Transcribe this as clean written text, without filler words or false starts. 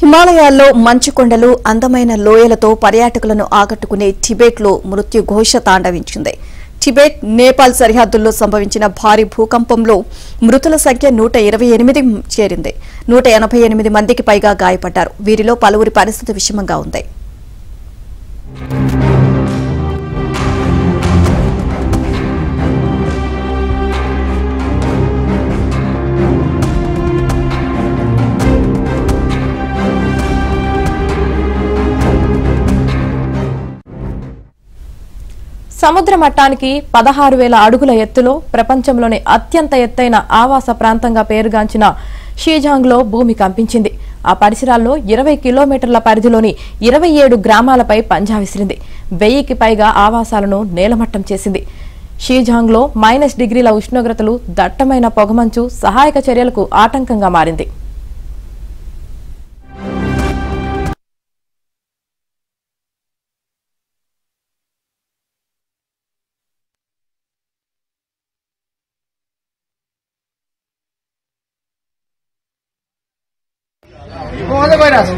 హిమాలయాల్లో మంచు కొండలు అందమైన లోయలతో పర్యాటకులను ఆకట్టుకునే టిబెట్లో మృత్యు ఘోష తాండవించింది. టిబెట్ నేపాల్ సరిహద్దుల్లో సంభవించిన భారీ భూకంపంలో మృతుల సంఖ్య 128 చేరింది. 188 మందికి పైగా గాయపడ్డారు. వీరిలో పలువురి పరిస్థితి విషమంగా ఉంది. సముద్ర మట్టానికి 16,000 అడుగుల ఎత్తులో ప్రపంచంలోనే అత్యంత ఎత్తైన ఆవాస ప్రాంతంగా పేరుగాంచిన షీజాంగ్లో భూమి కంపించింది. ఆ పరిసరాల్లో 20 కిలోమీటర్ల పరిధిలోని 27 గ్రామాలపై పంజా విసిరింది. 1000కి పైగా ఆవాసాలను నేలమట్టం చేసింది. షీజాంగ్లో -డిగ్రీల ఉష్ణోగ్రతలు, దట్టమైన పొగమంచు సహాయక చర్యలకు ఆటంకంగా మారింది. ¿Cómo te paras?